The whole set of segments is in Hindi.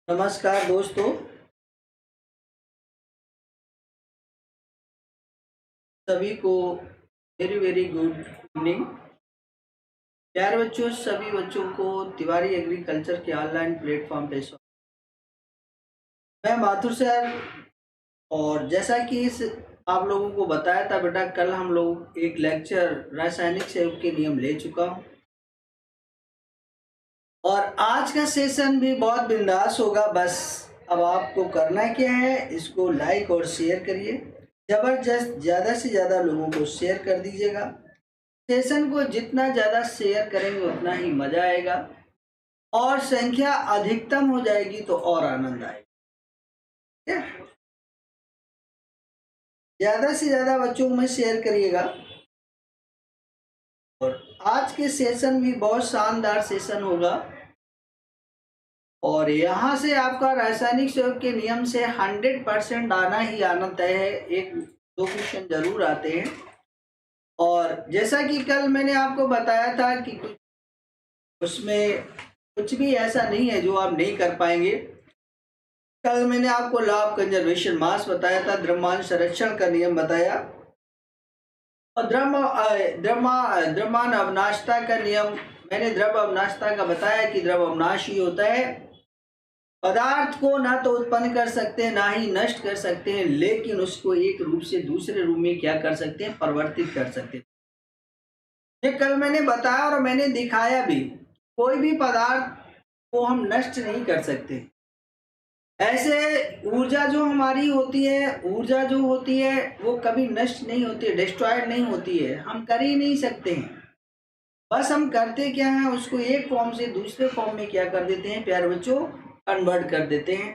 नमस्कार दोस्तों। सभी को वेरी वेरी गुड इवनिंग। प्यारे बच्चों, सभी बच्चों को तिवारी एग्रीकल्चर के ऑनलाइन प्लेटफॉर्म पे स्वागत। मैं माथुर सर। और जैसा कि आप लोगों को बताया था बेटा, कल हम लोग एक लेक्चर रासायनिक संयुग के नियम ले चुका हूँ और आज का सेशन भी बहुत बिंदास होगा। बस अब आपको करना क्या है, इसको लाइक और शेयर करिए। जबरदस्त, ज़्यादा से ज़्यादा लोगों को शेयर कर दीजिएगा। सेशन को जितना ज़्यादा शेयर करेंगे उतना ही मज़ा आएगा और संख्या अधिकतम हो जाएगी तो और आनंद आएगा। ठीक है, ज़्यादा से ज़्यादा बच्चों में शेयर करिएगा। और आज के सेशन भी बहुत शानदार सेशन होगा और यहाँ से आपका रासायनिक संयोग के नियम से 100% आना ही आना तय है। एक दो क्वेश्चन जरूर आते हैं और जैसा कि कल मैंने आपको बताया था कि उसमें कुछ भी ऐसा नहीं है जो आप नहीं कर पाएंगे। कल मैंने आपको लॉ ऑफ कंजर्वेशन मास बताया था, द्रव्यमान संरक्षण का नियम बताया और द्रव्यमान अवनाशता का नियम। मैंने द्रव्य अवनाशता का बताया कि द्रव्य अवनाश ही होता है, पदार्थ को ना तो उत्पन्न कर सकते हैं ना ही नष्ट कर सकते हैं, लेकिन उसको एक रूप से दूसरे रूप में क्या कर सकते हैं, परिवर्तित कर सकते हैं। ये कल मैंने बताया और मैंने दिखाया भी। कोई भी पदार्थ को हम नष्ट नहीं कर सकते। ऐसे ऊर्जा जो हमारी होती है, ऊर्जा जो होती है वो कभी नष्ट नहीं होती है, डिस्ट्रॉयड नहीं होती है। हम कर ही नहीं सकते हैं। बस हम करते क्या है, उसको एक फॉर्म से दूसरे फॉर्म में क्या कर देते हैं प्यारे बच्चों, कन्वर्ट कर देते हैं।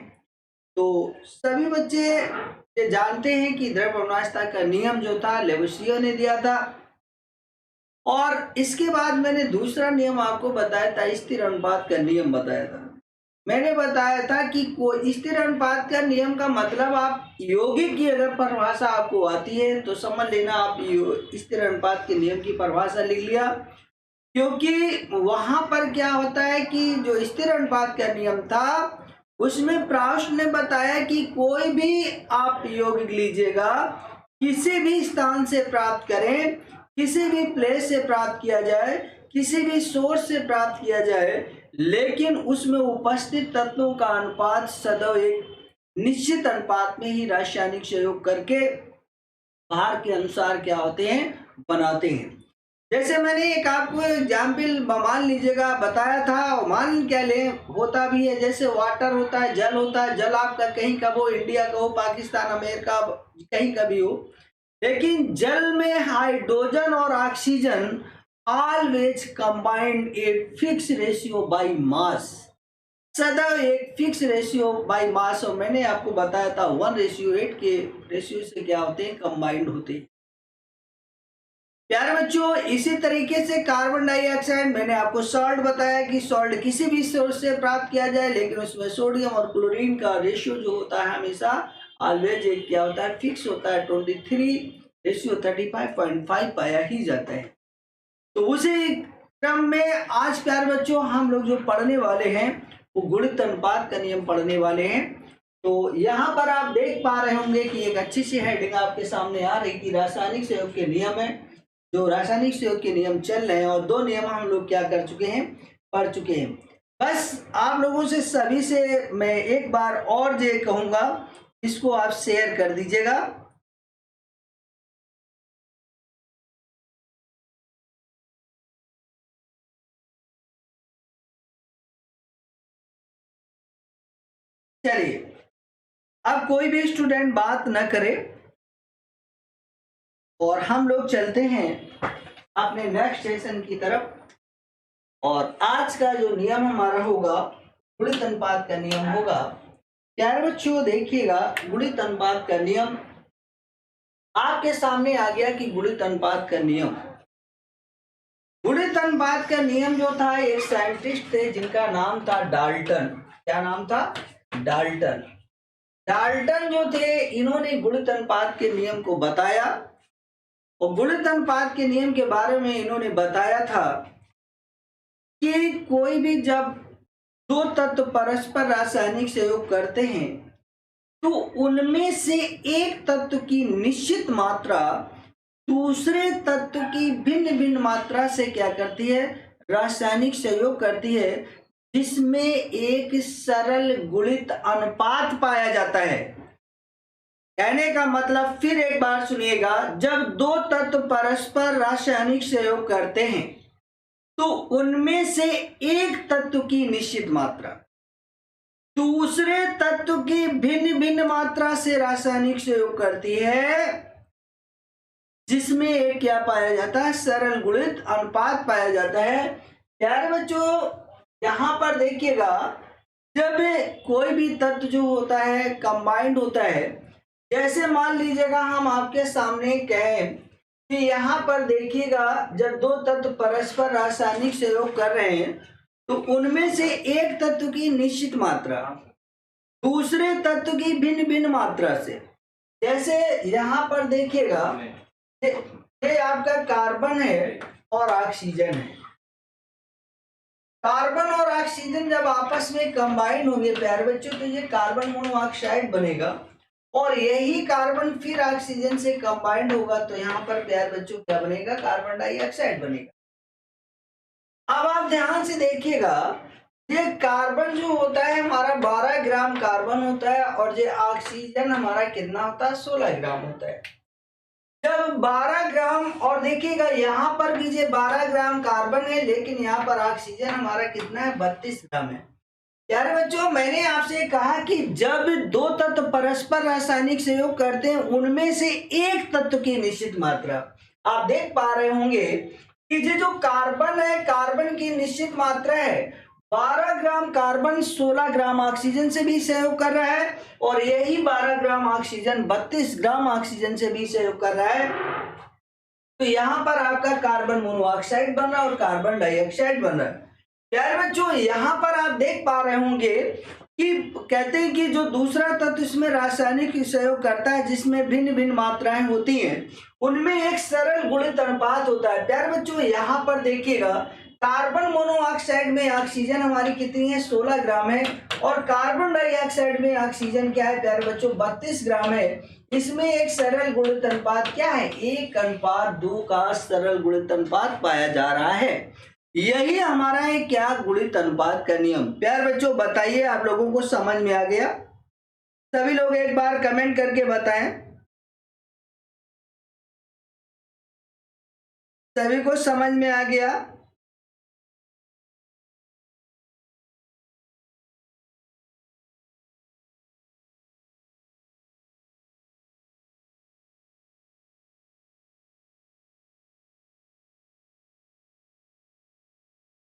तो सभी बच्चे ये जानते हैं कि द्रव्य अवनाशता का नियम जो था लेवोसियर ने दिया था और इसके बाद मैंने दूसरा नियम आपको बताया था, स्थिर अनुपात का नियम बताया था। मैंने बताया था कि कोई स्थिर अनुपात का नियम का मतलब, आप यौगिक की अगर परिभाषा आपको आती है तो समझ लेना आप स्थिर अनुपात के नियम की परिभाषा लिख लिया। क्योंकि वहां पर क्या होता है कि जो स्थिर अनुपात का नियम था उसमें प्राउस्ट ने बताया कि कोई भी आप यौगिक लीजिएगा, किसी भी स्थान से प्राप्त करें, किसी भी प्लेस से प्राप्त किया जाए, किसी भी सोर्स से प्राप्त किया जाए, लेकिन उसमें उपस्थित तत्वों का अनुपात सदैव एक निश्चित अनुपात में ही रासायनिक संयोग करके भार के अनुसार क्या होते हैं, बनाते हैं। जैसे मैंने एक आपको एग्जाम्पल मान लीजिएगा बताया था, मान क्या ले होता भी है, जैसे वाटर होता है, जल होता है। जल आपका कहीं का हो, इंडिया का हो, पाकिस्तान, अमेरिका, कहीं का भी हो, लेकिन जल में हाइड्रोजन और oxygen always combined a fix ratio by mass, सदैव एक फिक्स रेशियो बाय मास। और मैंने आपको बताया था 1:8 के रेशियो से क्या होते हैं, कंबाइंड होते हैं। प्यारे बच्चों, इसी तरीके से कार्बन डाइऑक्साइड, मैंने आपको सॉल्ट बताया कि सॉल्ट किसी भी सोर्स से प्राप्त किया जाए, लेकिन उसमें सोडियम और क्लोरीन का रेशियो जो होता है हमेशा ऑलवेज एक क्या होता है, फिक्स होता है। 23:35.5 पाया ही जाता है। तो उसी क्रम में आज प्यारे बच्चों हम लोग जो पढ़ने वाले हैं वो गुणित अनुपात का नियम पढ़ने वाले हैं। तो यहाँ पर आप देख पा रहे होंगे कि एक अच्छी सी हेडिंग आपके सामने आ रही कि रासायनिक संयोग के नियम है। जो रासायनिक संयोग के नियम चल रहे हैं और दो नियम हम लोग क्या कर चुके हैं, पढ़ चुके हैं। बस आप लोगों से सभी से मैं एक बार और ये कहूंगा, इसको आप शेयर कर दीजिएगा। चलिए, अब कोई भी स्टूडेंट बात न करे और हम लोग चलते हैं अपने नेक्स्ट सेशन की तरफ। और आज का जो नियम हमारा होगा गुणित अनुपात का नियम होगा। प्यारे बच्चों देखिएगा, गुणित अनुपात का नियम आपके सामने आ गया कि गुणित अनुपात का नियम, गुणित अनुपात का नियम जो था, एक साइंटिस्ट थे जिनका नाम था डाल्टन। क्या नाम था, डाल्टन। डाल्टन जो थे, इन्होंने गुणित अनुपात के नियम को बताया और गुणित अनुपात के नियम के बारे में इन्होंने बताया था कि कोई भी जब दो तत्व परस्पर रासायनिक सहयोग करते हैं तो उनमें से एक तत्व की निश्चित मात्रा दूसरे तत्व की भिन्न भिन्न मात्रा से क्या करती है, रासायनिक सहयोग करती है, जिसमें एक सरल गुणित अनुपात पाया जाता है। कहने का मतलब फिर एक बार सुनिएगा, जब दो तत्व परस्पर रासायनिक सहयोग करते हैं तो उनमें से एक तत्व की निश्चित मात्रा दूसरे तत्व की भिन्न भिन्न मात्रा से रासायनिक सहयोग करती है, जिसमें एक क्या पाया जाता है, सरल गुणित अनुपात पाया जाता है। प्यारे बच्चों, यहां पर देखिएगा, जब कोई भी तत्व जो होता है कंबाइंड होता है, जैसे मान लीजिएगा हम आपके सामने कहें कि यहाँ पर देखिएगा, जब दो तत्व परस्पर रासायनिक सहयोग कर रहे हैं तो उनमें से एक तत्व की निश्चित मात्रा दूसरे तत्व की भिन्न भिन्न मात्रा से, जैसे यहाँ पर देखिएगा ये आपका कार्बन है और ऑक्सीजन है। कार्बन और ऑक्सीजन जब आपस में कंबाइन होंगे प्यारे बच्चों तो ये कार्बन मोनोऑक्साइड बनेगा, और यही कार्बन फिर ऑक्सीजन से कंबाइंड होगा तो यहाँ पर प्यारे बच्चों क्या बनेगा, कार्बन डाइऑक्साइड बनेगा। अब आप ध्यान से देखिएगा, ये कार्बन जो होता है हमारा 12 ग्राम कार्बन होता है, और ये ऑक्सीजन हमारा कितना होता है, 16 ग्राम होता है। जब 12 ग्राम, और देखिएगा यहाँ पर भी ये 12 ग्राम कार्बन है, लेकिन यहाँ पर ऑक्सीजन हमारा कितना है, 32 ग्राम है। प्यारे बच्चों, मैंने आपसे कहा कि जब दो तत्व परस्पर रासायनिक सहयोग करते हैं उनमें से एक तत्व की निश्चित मात्रा, आप देख पा रहे होंगे कि ये जो कार्बन है, कार्बन की निश्चित मात्रा है 12 ग्राम कार्बन 16 ग्राम ऑक्सीजन से भी सहयोग कर रहा है, और यही 12 ग्राम ऑक्सीजन 32 ग्राम ऑक्सीजन से भी सहयोग कर रहा है। तो यहाँ पर आपका कार्बन मोनोऑक्साइड बन रहा है और कार्बन डाइऑक्साइड बन रहा है। प्यारे बच्चों, यहाँ पर आप देख पा रहे होंगे कि कहते हैं कि जो दूसरा तत्व इसमें रासायनिक सहयोग करता है, जिसमें भिन्न भिन्न मात्राएं होती हैं, उनमें एक सरल गुणित अनुपात होता है। प्यारे बच्चों, यहाँ पर देखिएगा, कार्बन मोनोऑक्साइड में ऑक्सीजन हमारी कितनी है, 16 ग्राम है, और कार्बन डाइऑक्साइड में ऑक्सीजन क्या है प्यारे बच्चों, 32 ग्राम है। इसमें एक सरल गुणित अनुपात क्या है, 1:2 का सरल गुणित अनुपात पाया जा रहा है। यही हमारा है क्या, गुणित अनुपात का नियम। प्यार बच्चों, बताइए आप लोगों को समझ में आ गया? सभी लोग एक बार कमेंट करके बताएं, सभी को समझ में आ गया?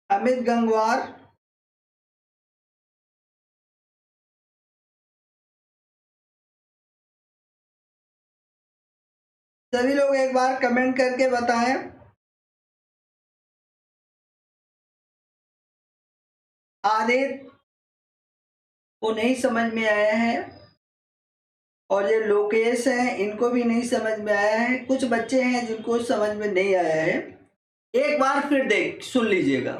अमित गंगवार, सभी लोग एक बार कमेंट करके बताएं। आदित्य को नहीं समझ में आया है, और ये लोकेश हैं, इनको भी नहीं समझ में आया है। कुछ बच्चे हैं जिनको समझ में नहीं आया है, एक बार फिर सुन लीजिएगा।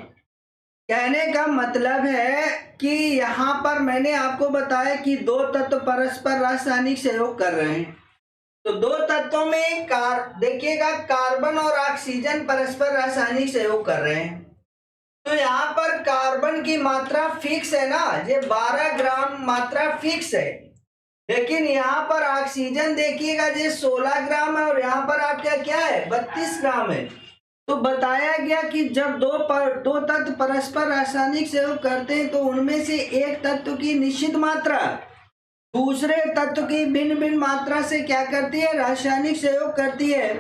कहने का मतलब है कि यहाँ पर मैंने आपको बताया कि दो तत्व परस्पर रासायनिक सहयोग कर रहे हैं, तो दो तत्वों में देखिएगा, कार्बन और ऑक्सीजन परस्पर रासायनिक सहयोग कर रहे हैं, तो यहाँ पर कार्बन की मात्रा फिक्स है ना, ये 12 ग्राम मात्रा फिक्स है, लेकिन यहाँ पर ऑक्सीजन देखिएगा ये 16 ग्राम है, और यहाँ पर आपका क्या है, 32 ग्राम है। तो बताया गया कि जब दो तत्व परस्पर रासायनिक सहयोग करते हैं तो उनमें से एक तत्व की निश्चित मात्रा दूसरे तत्व की भिन्न भिन्न मात्रा से क्या करती है, रासायनिक सहयोग करती है,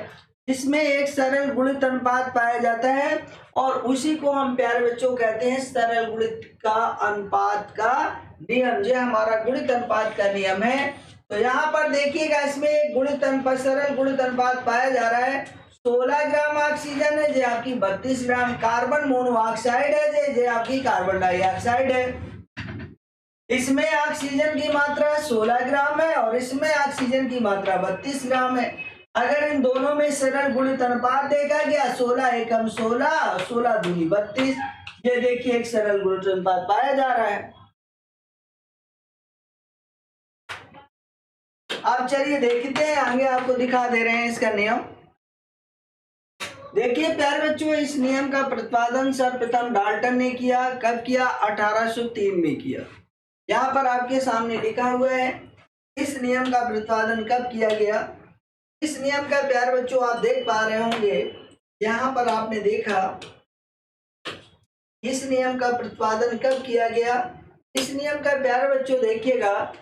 जिसमें एक सरल गुणित अनुपात पाया जाता है, और उसी को हम प्यारे बच्चों कहते हैं सरल गुणित का अनुपात का नियम। ये हमारा गुणित अनुपात का नियम है। तो यहाँ पर देखिएगा, इसमें एक गुणित अनुपात, सरल गुणित अनुपात पाया जा रहा है। 16 ग्राम ऑक्सीजन है, जो आपकी 32 ग्राम कार्बन मोनोऑक्साइड है, जो आपकी कार्बन डाइऑक्साइड है। इसमें ऑक्सीजन की मात्रा 16 ग्राम है और इसमें ऑक्सीजन की मात्रा 32 ग्राम है। अगर इन दोनों में सरल गुणित अनुपात देखा गया 16 एकम 16, 16 दूनी 32, ये देखिए एक सरल गुणित अनुपात पाया जा रहा है। अब चलिए देखते हैं, आगे आपको दिखा दे रहे हैं इसका नियम। देखिए प्यारे बच्चों, इस नियम का प्रतिपादन सर्वप्रथम डाल्टन ने किया। कब किया? 1803 में किया। यहाँ पर आपके सामने लिखा हुआ है इस नियम का प्रतिपादन कब किया गया। इस नियम का प्यारे बच्चों आप देख पा रहे होंगे, यहाँ पर आपने देखा इस नियम का प्रतिपादन कब किया गया। इस नियम का प्यारे बच्चों देखिएगा,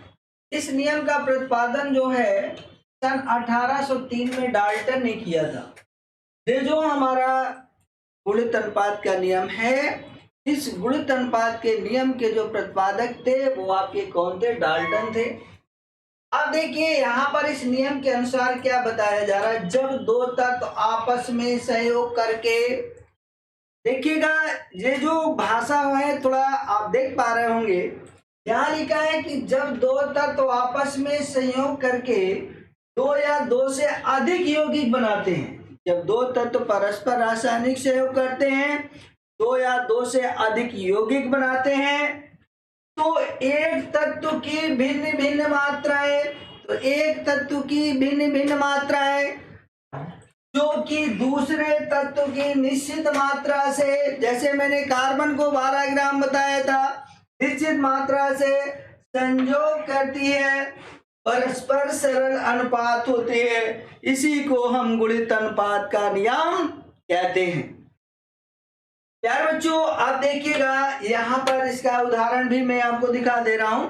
इस नियम का प्रतिपादन जो है सन 1803 में डाल्टन ने किया था। ये जो हमारा गुणित अनुपात का नियम है, इस गुणित अनुपात के नियम के जो प्रतिपादक थे वो आपके कौन थे? डाल्टन थे। अब देखिए यहाँ पर इस नियम के अनुसार क्या बताया जा रहा है, जब दो तत्व आपस में सहयोग करके, देखिएगा ये जो भाषा है थोड़ा आप देख पा रहे होंगे, यहाँ लिखा है कि जब दो तत्व आपस में संयोग करके दो या दो से अधिक यौगिक बनाते हैं। जब दो तत्व परस्पर रासायनिक सहयोग करते हैं, दो या दो से अधिक यौगिक बनाते हैं, तो एक तत्व की भिन्न भिन्न मात्राएं, तो एक तत्व की भिन्न भिन्न मात्राएं जो कि दूसरे तत्व की निश्चित मात्रा से, जैसे मैंने कार्बन को 12 ग्राम बताया था, निश्चित मात्रा से संयोग करती है, परस्पर सरल अनुपात होते हैं। इसी को हम गुणित अनुपात का नियम कहते हैं। प्यारे बच्चों आप देखिएगा यहाँ पर इसका उदाहरण भी मैं आपको दिखा दे रहा हूं।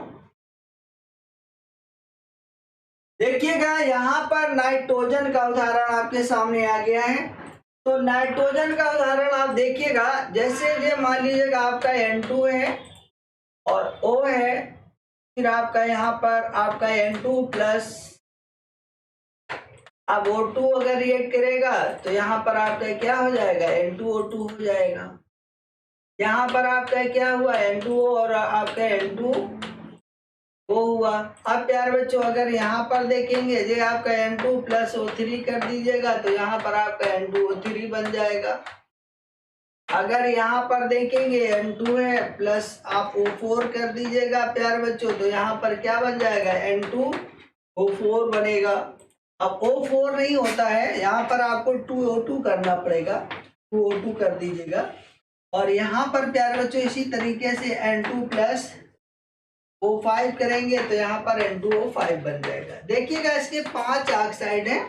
देखिएगा यहाँ पर नाइट्रोजन का उदाहरण आपके सामने आ गया है। तो नाइट्रोजन का उदाहरण आप देखिएगा, जैसे ये मान लीजिएगा आपका N2 है और O है, फिर आपका यहाँ पर आपका N2 प्लस, अब O2 अगर रिएक्ट करेगा तो यहाँ पर आपका क्या हो जाएगा? N2O2 हो जाएगा। यहाँ पर आपका क्या हुआ? N2O और आपका N2 वो हुआ। अब प्यारे बच्चों अगर यहाँ पर देखेंगे, ये आपका N2 प्लस O3 कर दीजिएगा तो यहाँ पर आपका N2O3 बन जाएगा। अगर यहाँ पर देखेंगे N2 है प्लस आप O4 कर दीजिएगा प्यारे बच्चों, तो यहाँ पर क्या बन जाएगा? N2O4 बनेगा। अब O4 नहीं होता है, यहाँ पर आपको 2O2 करना पड़ेगा, 2O2 कर दीजिएगा। और यहाँ पर प्यारे बच्चों इसी तरीके से N2 प्लस O5 करेंगे तो यहाँ पर N2O5 बन जाएगा। देखिएगा इसके 5 ऑक्साइड हैं।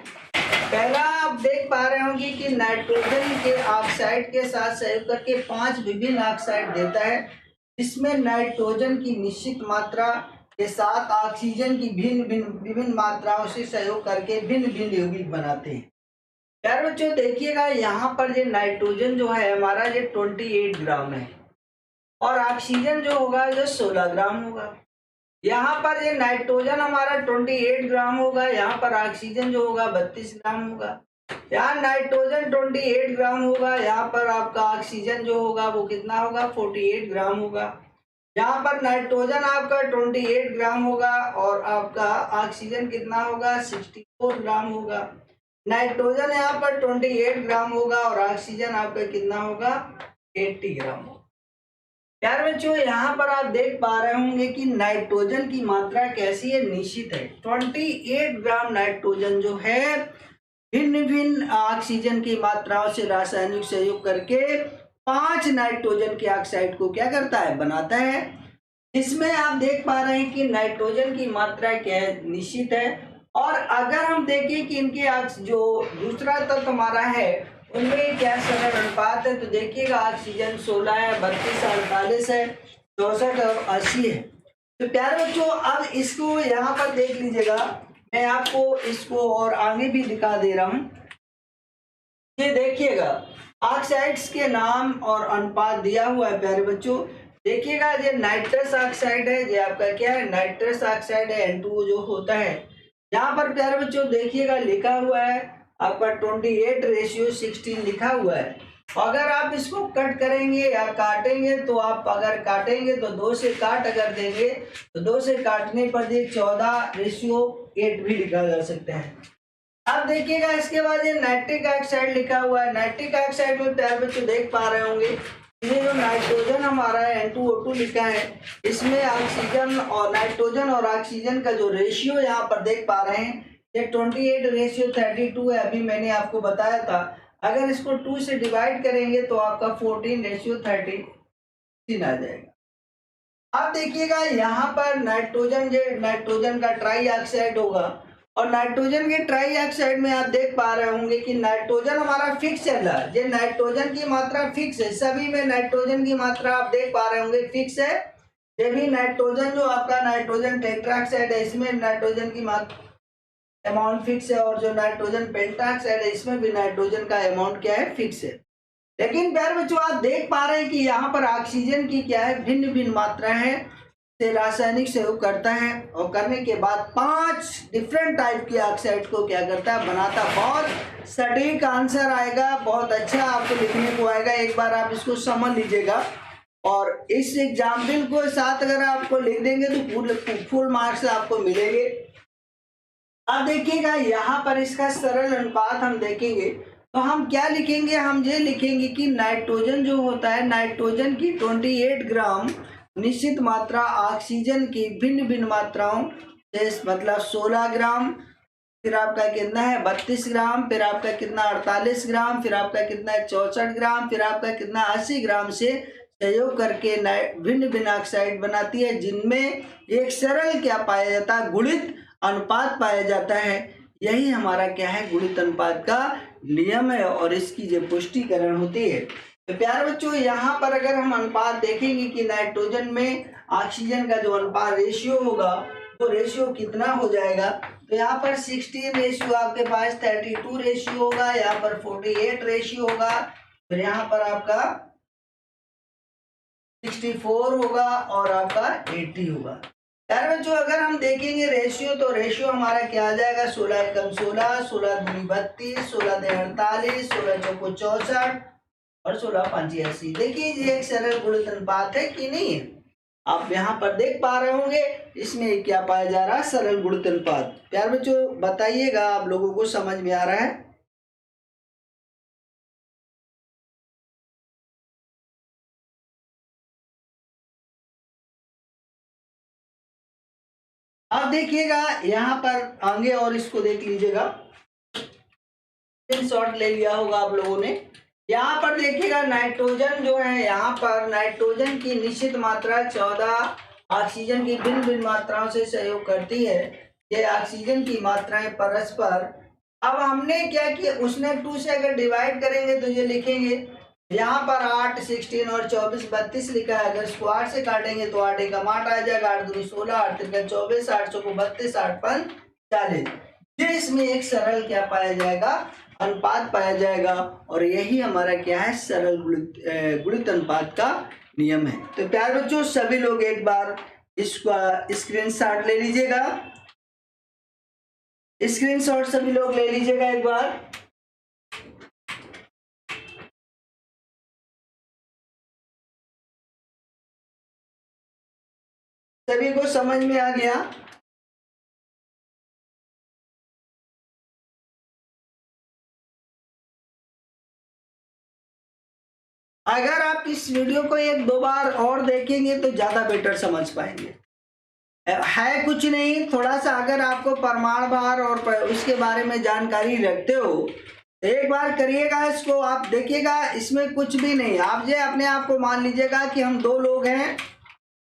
पहला आप देख पा रहे होंगे कि नाइट्रोजन के ऑक्साइड के साथ सहयोग करके 5 विभिन्न ऑक्साइड देता है। इसमें नाइट्रोजन की निश्चित मात्रा के साथ ऑक्सीजन की विभिन्न मात्राओं से सहयोग करके भिन्न भिन्न यौगिक बनाते हैं। प्यारे बच्चों देखिएगा यहाँ पर ये नाइट्रोजन जो है हमारा ये 28 ग्राम है और ऑक्सीजन जो होगा जो 16 ग्राम होगा। यहाँ पर ये नाइट्रोजन हमारा 28 ग्राम होगा, यहाँ पर ऑक्सीजन जो होगा 32 ग्राम होगा। यहाँ नाइट्रोजन 28 ग्राम होगा, यहाँ पर आपका ऑक्सीजन जो होगा वो कितना होगा? 48 ग्राम होगा। यहाँ पर नाइट्रोजन आपका 28 ग्राम होगा और आपका ऑक्सीजन कितना होगा? 64 ग्राम होगा। नाइट्रोजन यहाँ पर 28 ग्राम होगा और ऑक्सीजन आपका कितना होगा? 80 ग्राम होगा। प्यारे बच्चों यहाँ पर आप देख पा रहे होंगे कि नाइट्रोजन की मात्रा कैसी है? निश्चित है। 28 ग्राम नाइट्रोजन जो है भिन्न भिन्न ऑक्सीजन की मात्राओं से रासायनिक सहयोग करके 5 नाइट्रोजन के ऑक्साइड को क्या करता है? बनाता है। इसमें आप देख पा रहे हैं कि नाइट्रोजन की मात्रा क्या है? निश्चित है। और अगर हम देखें कि इनके जो दूसरा तत्व हमारा है उनमें क्या सरल अनुपात है, तो देखिएगा ऑक्सीजन 16 है, 32 48 है, 64 और 80 है। तो प्यारे बच्चों अब इसको यहाँ पर देख लीजिएगा, मैं आपको इसको और आगे भी दिखा दे रहा हूँ। ये देखिएगा ऑक्साइड्स के नाम और अनुपात दिया हुआ है प्यारे बच्चों। देखिएगा ये नाइट्रस ऑक्साइड है, ये आपका क्या है? नाइट्रस ऑक्साइड है, N2O जो होता है। यहाँ पर प्यारे बच्चों देखिएगा लिखा हुआ है आपका 28:16 लिखा हुआ है। अगर आप इसको कट करेंगे या काटेंगे तो आप अगर काटेंगे तो 2 से काट अगर देंगे तो 2 से काटने पर ये 14:8 भी लिखा जा सकता है। अब देखिएगा इसके बाद ये नाइट्रिक ऑक्साइड लिखा हुआ है। नाइट्रिक ऑक्साइड में प्यारे बच्चों देख पा रहे होंगे ये जो नाइट्रोजन हमारा है N2O2 लिखा है, इसमें ऑक्सीजन और नाइट्रोजन और ऑक्सीजन का जो रेशियो यहाँ पर देख पा रहे हैं ये 28:32 है। अभी मैंने आपको बताया था अगर इसको 2 से डिवाइड करेंगे तो आपका 14:13 आ जाएगा। अब देखिएगा यहाँ पर नाइट्रोजन का ट्राई ऑक्साइड होगा और नाइट्रोजन के ट्राई ऑक्साइड में आप देख पा रहे होंगे कि नाइट्रोजन हमारा फिक्स चल रहा है। ये नाइट्रोजन की मात्रा फिक्स है, सभी में नाइट्रोजन की मात्रा आप देख पा रहे होंगे फिक्स है। ये भी नाइट्रोजन जो आपका नाइट्रोजन टेट्राऑक्साइड है इसमें नाइट्रोजन की मात्रा अमाउंट फिक्स है और जो नाइट्रोजन पेंटाऑक्साइड है इसमें भी नाइट्रोजन का अमाउंट क्या है फिक्स है। लेकिन प्यारे बच्चों आप देख पा रहे हैं कि यहाँ पर ऑक्सीजन की क्या है भिन्न भिन्न मात्रा है से रासायनिक सहयोग करता है और करने के बाद 5 डिफरेंट टाइप की ऑक्साइड को क्या करता है बनाता। बहुत सटीक आंसर आएगा, बहुत अच्छा आपको लिखने को आएगा। एक बार आप इसको समझ लीजिएगा और इस एग्जाम्पल को साथ अगर आपको लिख देंगे तो फुल मार्क्स आपको मिलेंगे। अब देखिएगा यहाँ पर इसका सरल अनुपात हम देखेंगे तो हम क्या लिखेंगे, हम ये लिखेंगे कि नाइट्रोजन जो होता है नाइट्रोजन की 28 ग्राम निश्चित मात्रा ऑक्सीजन की भिन्न भिन्न मात्राओं से मतलब 16 ग्राम, फिर आपका कितना है 32 ग्राम, फिर आपका कितना 48 ग्राम, फिर आपका कितना है 64 ग्राम, फिर आपका कितना 80 ग्राम से सहयोग करके भिन्न भिन्न ऑक्साइड बनाती है जिनमें एक सरल क्या पाया जाता है गुणित अनुपात पाया जाता है। यही हमारा क्या है गुणित अनुपात का नियम है और इसकी जो पुष्टिकरण होती है। तो प्यारे बच्चों यहाँ पर अगर हम अनुपात देखेंगे कि नाइट्रोजन में ऑक्सीजन का जो अनुपात रेशियो होगा वो रेशियो कितना हो जाएगा, तो यहाँ पर 16 रेशियो आपके पास 32 रेशियो होगा, यहाँ पर 48 रेशियो होगा, फिर यहाँ पर आपका 64 होगा और आपका 80 होगा। यार बच्चों अगर हम देखेंगे रेशियो तो रेशियो हमारा क्या आ जाएगा 16 एकम 16, 16 दूनी 32, 16 दे 48, 16 चौको 64 और 16 पंची 80। देखिए ये एक सरल गुणित अनुपात है कि नहीं है, आप यहाँ पर देख पा रहे होंगे इसमें क्या पाया जा रहा है सरल गुणित अनुपात। प्यार बच्चों बताइएगा आप लोगों को समझ में आ रहा है। अब देखिएगा यहाँ पर आगे और इसको देख लीजिएगा, शॉट ले लिया होगा आप लोगों ने। यहाँ पर देखिएगा नाइट्रोजन जो है यहाँ पर नाइट्रोजन की निश्चित मात्रा 14 ऑक्सीजन की भिन्न भिन्न मात्राओं से सहयोग करती है। ये ऑक्सीजन की मात्राएं परस्पर, अब हमने क्या किया उसने 2 से अगर डिवाइड करेंगे तो ये लिखेंगे यहाँ पर 8, 16 और 24, 32 लिखा है। अगर इसको 8 से काटेंगे तो 8 एकम 8 आ जाएगा, 8 दूनी 16, 8 तिरका 24, 8 चौको 32, 8 पंच 40। ये इसमें एक सरल क्या पाया जाएगा अनुपात पाया जाएगा और यही हमारा क्या है सरल गुणित अनुपात का नियम है। तो प्यार बच्चों सभी लोग एक बार इसका स्क्रीनशॉट ले लीजिएगा, स्क्रीनशॉट सभी लोग ले लीजिएगा एक बार। सभी को समझ में आ गया? अगर आप इस वीडियो को 1-2 बार और देखेंगे तो ज्यादा बेटर समझ पाएंगे। है कुछ नहीं, थोड़ा सा अगर आपको प्रमाण भार और उसके बारे में जानकारी रखते हो एक बार करिएगा इसको, आप देखिएगा इसमें कुछ भी नहीं। आप ये अपने आप को मान लीजिएगा कि हम 2 लोग हैं,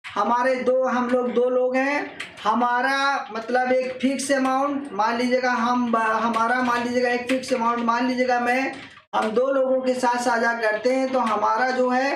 हम लोग 2 लोग हैं, हमारा मतलब एक फिक्स अमाउंट मान लीजिएगा, हमारा मान लीजिएगा एक फिक्स अमाउंट मान लीजिएगा हम 2 लोगों के साथ साझा करते हैं तो हमारा जो है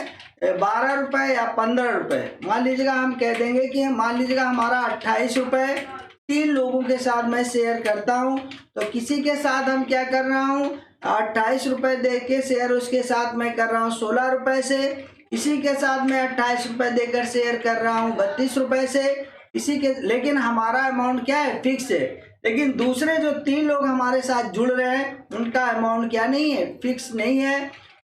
12 रुपये या 15 रुपये मान लीजिएगा, हम कह देंगे कि मान लीजिएगा हमारा 28 रुपये 3 लोगों के साथ मैं शेयर करता हूं। तो किसी के साथ हम क्या कर रहा हूं 28 रुपये दे के शेयर, उसके साथ मैं कर रहा हूं 16 रुपये से, इसी के साथ मैं 28 रुपये देकर शेयर कर रहा हूं 32 रुपये से, इसी के, लेकिन हमारा अमाउंट क्या है फिक्स है। लेकिन दूसरे जो 3 लोग हमारे साथ जुड़ रहे हैं उनका अमाउंट क्या नहीं है फिक्स नहीं है।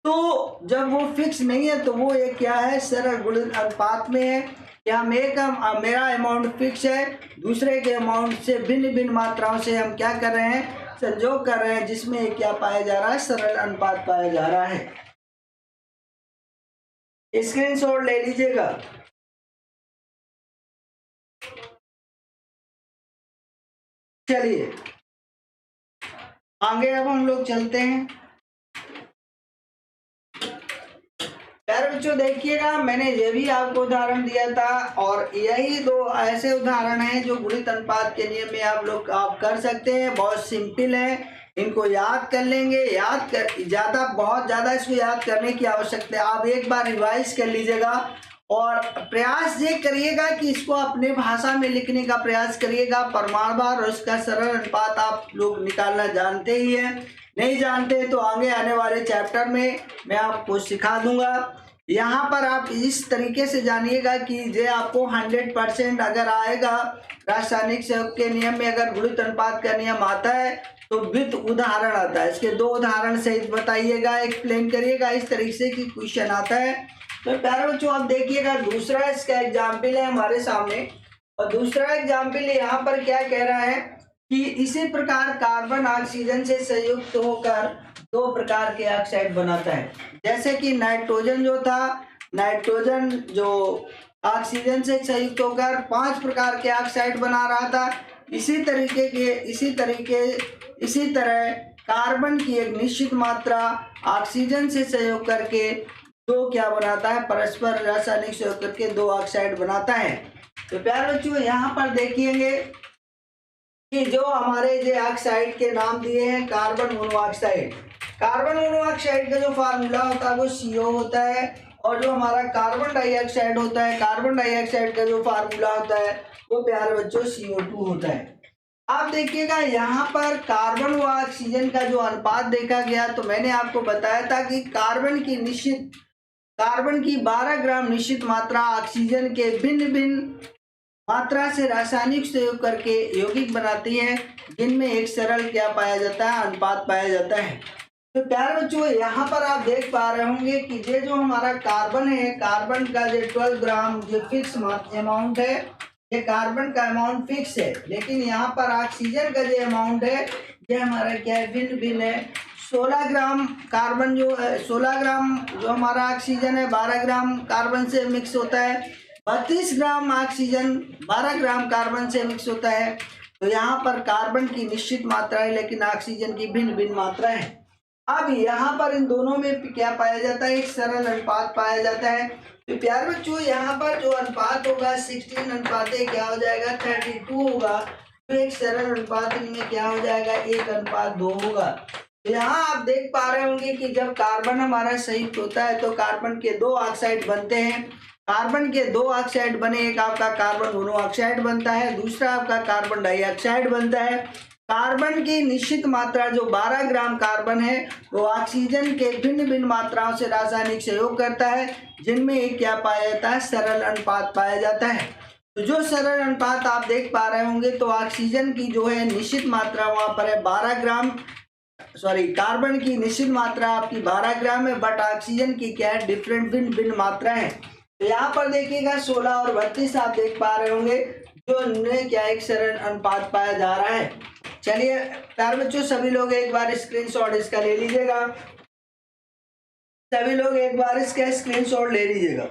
तो जब वो फिक्स नहीं है तो वो एक क्या है सरल गुणित अनुपात में है। क्या मेरा अमाउंट फिक्स है, दूसरे के अमाउंट से भिन्न भिन्न मात्राओं से हम क्या कर रहे हैं संयोग कर रहे हैं, जिसमें एक क्या पाया जा रहा है, सरल अनुपात पाया जा रहा है। स्क्रीनशॉट ले लीजिएगा। चलिए आगे अब हम लोग चलते हैं। प्यारे बच्चों देखिएगा, मैंने ये भी आपको उदाहरण दिया था और यही दो ऐसे उदाहरण हैं जो गुणित अनुपात के नियम में आप कर सकते हैं। बहुत सिंपल है, इनको याद कर लेंगे। बहुत ज़्यादा इसको याद करने की आवश्यकता है। आप एक बार रिवाइज कर लीजिएगा और प्रयास ये करिएगा कि इसको अपने भाषा में लिखने का प्रयास करिएगा। प्रमाणभार और इसका सरल अनुपात आप लोग निकालना जानते ही हैं। नहीं जानते तो आगे आने वाले चैप्टर में मैं आपको सिखा दूंगा। यहाँ पर आप इस तरीके से जानिएगा कि जे आपको 100% अगर आएगा रासायनिक सहयोग के नियम में, अगर गुणित अनुपात का नियम आता है तो विद उदाहरण आता है। इसके 2 उदाहरण सहित बताइएगा, एक्सप्लेन करिएगा। इस तरीके से कि क्वेश्चन आता है। तो प्यारे बच्चों आप देखिएगा, दूसरा इसका एग्जाम्पल है हमारे सामने और दूसरा एग्जाम्पल यहाँ पर क्या कह रहा है कि इसी प्रकार कार्बन ऑक्सीजन से संयुक्त होकर 2 प्रकार के ऑक्साइड बनाता है। जैसे कि नाइट्रोजन जो था, नाइट्रोजन जो ऑक्सीजन से संयुक्त होकर 5 प्रकार के ऑक्साइड बना रहा था, इसी तरह कार्बन की एक निश्चित मात्रा ऑक्सीजन से सहयोग करके 2 क्या बनाता है, परस्पर रासायनिक सहयोग करके 2 ऑक्साइड बनाता है। तो प्यारे बच्चों यहाँ पर देखिएंगे कि जो हमारे जो ऑक्साइड के नाम दिए हैं, कार्बन मोनोऑक्साइड। कार्बन मोनोऑक्साइड का जो फार्मूला होता है वो CO होता है और जो हमारा कार्बन डाइऑक्साइड होता है, कार्बन डाइऑक्साइड का जो फार्मूला होता है वो प्यारे बच्चों CO2 होता है। आप देखिएगा यहाँ पर कार्बन व ऑक्सीजन का जो अनुपात देखा गया, तो मैंने आपको बताया था कि कार्बन की 12 ग्राम निश्चित मात्रा ऑक्सीजन के भिन्न भिन्न मात्रा से रासायनिक सहयोग करके यौगिक बनाती है, जिनमें एक सरल क्या पाया जाता है, अनुपात पाया जाता है। तो प्यारे बच्चों यहाँ पर आप देख पा रहे होंगे कि ये जो हमारा कार्बन है, कार्बन का जो 12 ग्राम जो फिक्स अमाउंट है, ये कार्बन का अमाउंट फिक्स है। लेकिन यहाँ पर ऑक्सीजन का जो अमाउंट है ये हमारा क्या है, भिन्न भिन्न है। 16 ग्राम कार्बन जो 16 ग्राम जो हमारा ऑक्सीजन है 12 ग्राम कार्बन से मिक्स होता है। 32 ग्राम ऑक्सीजन 12 ग्राम कार्बन से मिक्स होता है। तो यहाँ पर कार्बन की निश्चित मात्रा है लेकिन ऑक्सीजन की भिन्न भिन्न मात्रा है। अब यहाँ पर इन दोनों में क्या पाया जाता है, एक सरल अनुपात पाया जाता है। तो प्यारे बच्चों यहाँ पर जो अनुपात होगा 16 अनुपात क्या हो जाएगा, 32 होगा। तो एक सरल अनुपात इनमें क्या हो जाएगा, 1:2 होगा। तो यहाँ आप देख पा रहे होंगे कि जब कार्बन हमारा संयुक्त होता है तो कार्बन के 2 ऑक्साइड बनते हैं। कार्बन के 2 ऑक्साइड बने, एक आपका कार्बन मोनोऑक्साइड बनता है, दूसरा आपका कार्बन डाइऑक्साइड बनता है। कार्बन की निश्चित मात्रा जो 12 ग्राम कार्बन है वो ऑक्सीजन के भिन्न भिन्न मात्राओं से रासायनिक सहयोग करता है, जिनमें एक क्या पाया जाता है, सरल अनुपात पाया जाता है। तो जो सरल अनुपात आप देख पा रहे होंगे, तो ऑक्सीजन की जो है निश्चित मात्रा वहाँ पर है 12 ग्राम, कार्बन की निश्चित मात्रा आपकी 12 ग्राम है, बट ऑक्सीजन की क्या है, डिफरेंट भिन्न भिन्न मात्रा है। तो यहाँ पर देखिएगा 16 और 32 आप देख पा रहे होंगे, जो इनमें क्या एक सरल अनुपात पाया जा रहा है। चलिए प्यारे बच्चों सभी लोग एक बार स्क्रीनशॉट इसका ले लीजिएगा, सभी लोग एक बार इसका स्क्रीनशॉट ले लीजिएगा।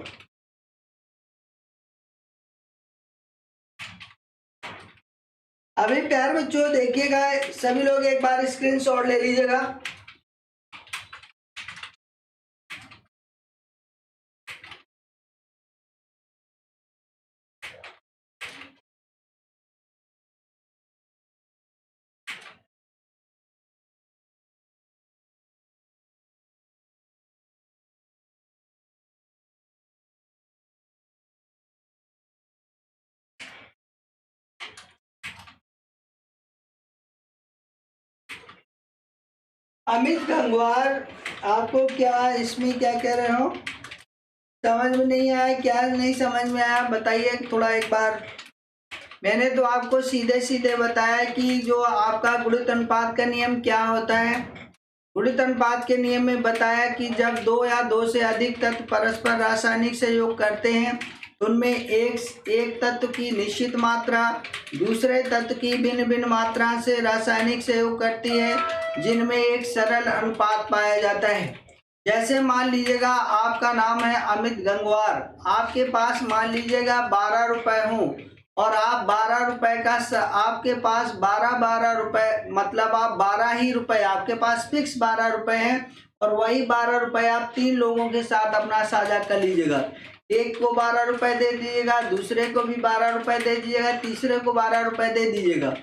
अभी प्यारे बच्चों देखिएगा, सभी लोग एक बार स्क्रीनशॉट ले लीजिएगा। अमित गंगवार, आपको क्या इसमें क्या कह रहे हो, समझ में नहीं आया, क्या नहीं समझ में आया बताइए थोड़ा एक बार। मैंने तो आपको सीधे सीधे बताया कि जो आपका गुणित अनुपात का नियम क्या होता है। गुणित अनुपात के नियम में बताया कि जब 2 या 2 से अधिक तत्व परस्पर रासायनिक सहयोग करते हैं उनमें एक तत्व की निश्चित मात्रा दूसरे तत्व की भिन्न भिन्न मात्रा से रासायनिक सहयोग करती है, जिनमें एक सरल अनुपात पाया जाता है। जैसे मान लीजिएगा आपका नाम है अमित गंगवार, आपके पास मान लीजिएगा 12 रुपए हों और आप 12 रुपए का आपके पास 12 रुपए, मतलब आप 12 ही रुपए, आपके पास फिक्स 12 रुपए हैं और वही 12 रुपए आप 3 लोगों के साथ अपना साझा कर लीजिएगा। एक को 12 रुपए दे दीजिएगा, दूसरे को भी 12 रुपए दे दीजिएगा, तीसरे को 12 रुपए दे दीजिएगा।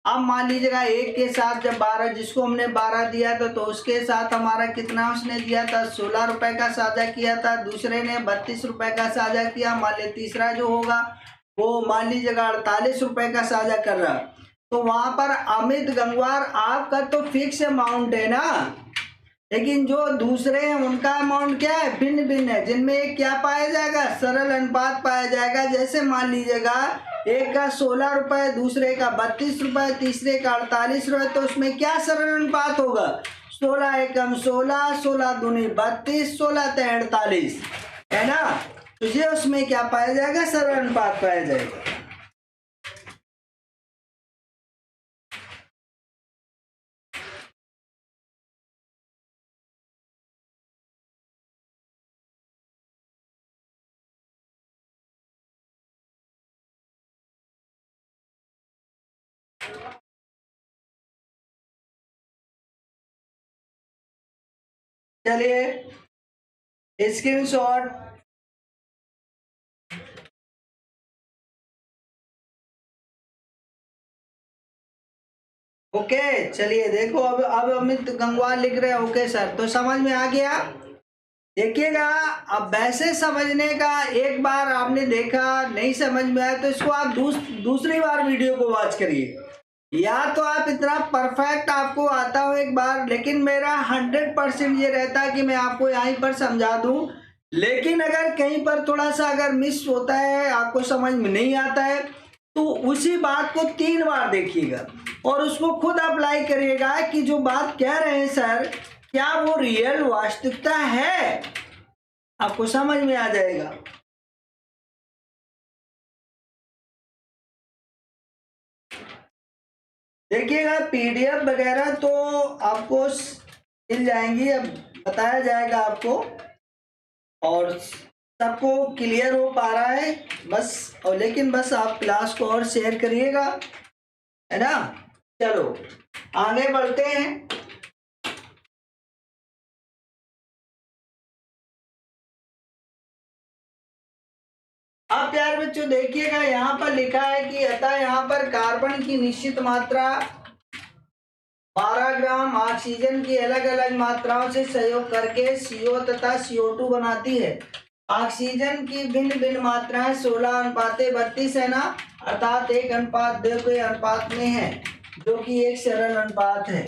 अब मान लीजिएगा एक के साथ जब 12, जिसको हमने 12 दिया था तो उसके साथ हमारा कितना उसने दिया था, 16 रुपए का साझा किया था। दूसरे ने 32 रुपए का साझा किया। मान लीजिए तीसरा जो होगा वो मान लीजिएगा 48 रुपए का साझा कर रहा। तो वहां पर अमित गंगवार आपका तो फिक्स अमाउंट है ना, लेकिन जो दूसरे हैं उनका अमाउंट क्या है, भिन्न भिन्न है, जिनमें एक क्या पाया जाएगा, सरल अनुपात पाया जाएगा। जैसे मान लीजिएगा एक का 16 रुपए, दूसरे का 32 रुपए, तीसरे का 48 रुपए, तो उसमें क्या सरल अनुपात होगा, 16 एकम 16, 16 दूनी 32, 16 ते 48, है ना। तो ये उसमें क्या पाया जाएगा, सरल अनुपात पाया जाएगा। चलिए स्क्रीनशॉट, ओके। चलिए देखो अब अमित गंगवार लिख रहे हैं, ओके सर, तो समझ में आ गया। देखिएगा अब वैसे समझने का, एक बार आपने देखा नहीं समझ में आया तो इसको आप दूसरी बार वीडियो को वॉच करिए, या तो आप इतना परफेक्ट आपको आता हो एक बार, लेकिन मेरा 100% ये रहता है कि मैं आपको यहीं पर समझा दूं। लेकिन अगर कहीं पर थोड़ा सा अगर मिस होता है, आपको समझ में नहीं आता है, तो उसी बात को 3 बार देखिएगा और उसको खुद अप्लाई करिएगा कि जो बात कह रहे हैं सर, क्या वो रियल वास्तविकता है, आपको समझ में आ जाएगा। देखिएगा पीडीएफ वगैरह तो आपको मिल जाएंगी, अब बताया जाएगा आपको, और सबको क्लियर हो पा रहा है बस, और लेकिन बस आप क्लास को और शेयर करिएगा, है ना। चलो आगे बढ़ते हैं। अब प्यार बच्चों देखिएगा यहाँ पर लिखा है कि अतः यहाँ पर कार्बन की निश्चित मात्रा 12 ग्राम ऑक्सीजन की अलग अलग मात्राओं से सहयोग करके CO तथा CO2 बनाती है। ऑक्सीजन की भिन्न भिन्न मात्राएं 16:32 है ना, अर्थात 1:2 के अनुपात में है, जो कि एक सरल अनुपात है।